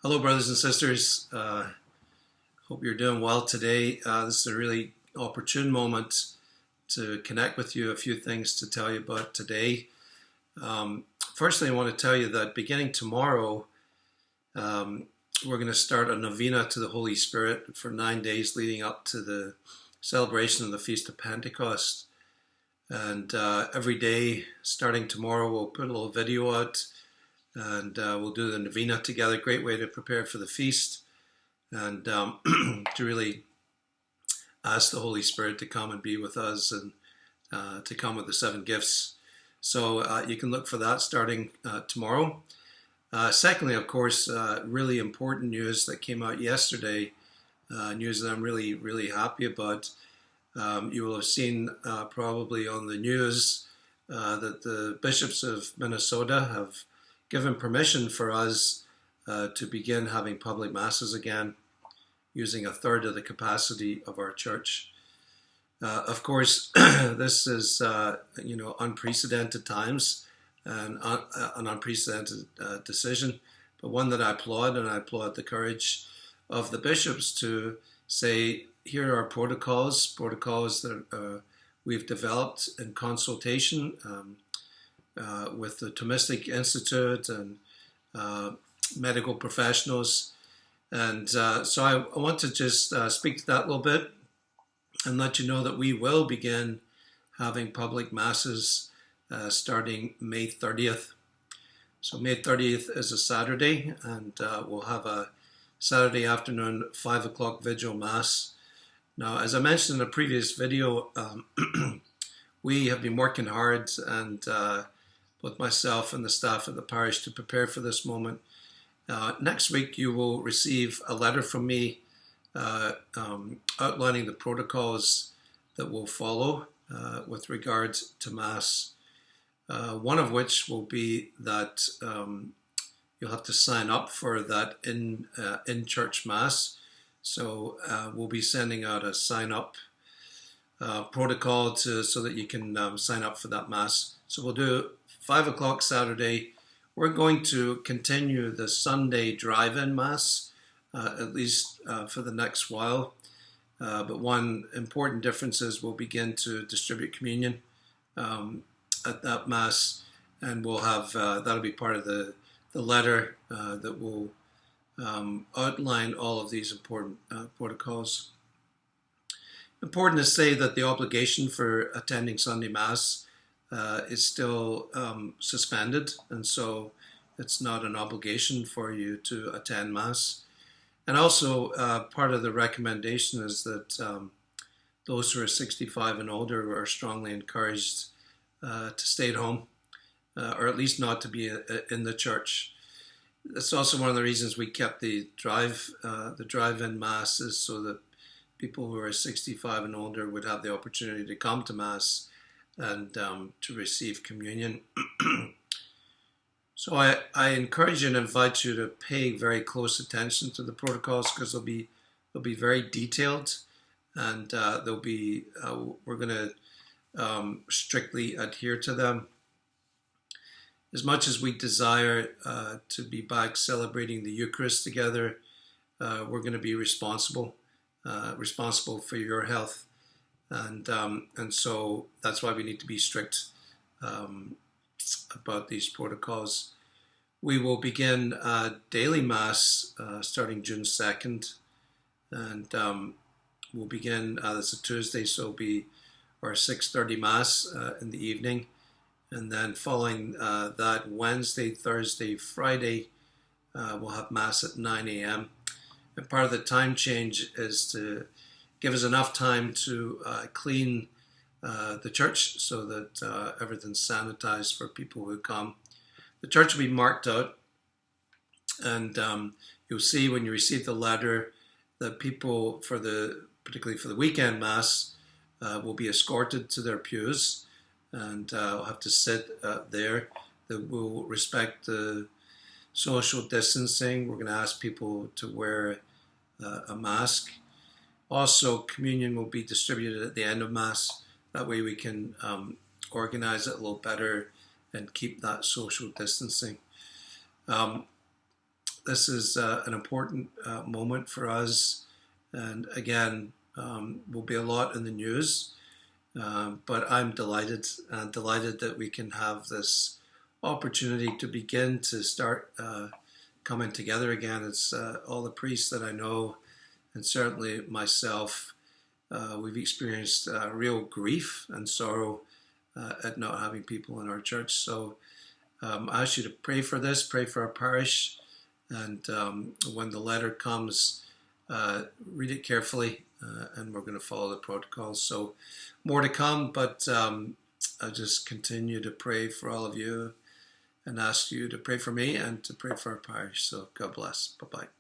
Hello, brothers and sisters. Hope you're doing well today. This is a really opportune moment to connect with you. A few things to tell you about today. Firstly, I want to tell you that beginning tomorrow, we're going to start a novena to the Holy Spirit for 9 days leading up to the celebration of the Feast of Pentecost. And every day, starting tomorrow, we'll put a little video out and we'll do the novena together. Great way to prepare for the feast and to really ask the Holy Spirit to come and be with us and to come with the 7 gifts. So you can look for that starting tomorrow. Secondly, of course, really important news that came out yesterday, news that I'm really, really happy about. You will have seen probably on the news that the bishops of Minnesota have given permission for us to begin having public masses again, using a third of the capacity of our church. Of course, this is unprecedented times and an unprecedented decision, but one that I applaud, and I applaud the courage of the bishops to say, here are protocols that we've developed in consultation with the Thomistic Institute and medical professionals. And so I want to just speak to that a little bit and let you know that we will begin having public masses starting May 30th. So May 30th is a Saturday, and we'll have a Saturday afternoon 5 o'clock vigil mass. Now, as I mentioned in a previous video, we have been working hard, and both myself and the staff at the parish, to prepare for this moment. Next week, you will receive a letter from me outlining the protocols that will follow with regard to Mass. One of which will be that you'll have to sign up for that in-church Mass. So we'll be sending out a sign-up protocol so that you can sign up for that Mass. So we'll do 5 o'clock Saturday. We're going to continue the Sunday drive-in Mass, at least for the next while. But one important difference is we'll begin to distribute communion at that Mass, and we'll have that'll be part of the letter that will outline all of these important protocols. Important to say that the obligation for attending Sunday Mass is still suspended, and so it's not an obligation for you to attend Mass. And also, part of the recommendation is that those who are 65 and older are strongly encouraged to stay at home, or at least not to be in the church. That's also one of the reasons we kept the drive-in masses, so that people who are 65 and older would have the opportunity to come to Mass and to receive communion. So I encourage you and invite you to pay very close attention to the protocols, because they'll be very detailed, and we're going to strictly adhere to them. As much as we desire to be back celebrating the Eucharist together, we're going to be responsible for your health, and so that's why we need to be strict about these protocols. We will begin daily Mass starting June 2nd, and we'll begin, that's a Tuesday, so it'll be our 6:30 Mass in the evening, and then following that, Wednesday, Thursday, Friday, we'll have Mass at 9 a.m. And part of the time change is to give us enough time to clean the church so that everything's sanitized for people who come. The church will be marked out, and you'll see when you receive the letter that people, particularly for the weekend Mass, will be escorted to their pews, and will have to sit there. That will respect the social distancing. We're going to ask people to wear a mask. Also, communion will be distributed at the end of Mass. That way we can organize it a little better and keep that social distancing. this is an important moment for us. And again, will be a lot in the news. But I'm delighted that we can have this opportunity to begin to start coming together again. It's all the priests that I know, and certainly myself. We've experienced real grief and sorrow at not having people in our church. So I ask you to pray for this, pray for our parish, and when the letter comes, read it carefully, and we're going to follow the protocols. So more to come, but I just continue to pray for all of you and ask you to pray for me and to pray for our parish. So God bless. Bye-bye.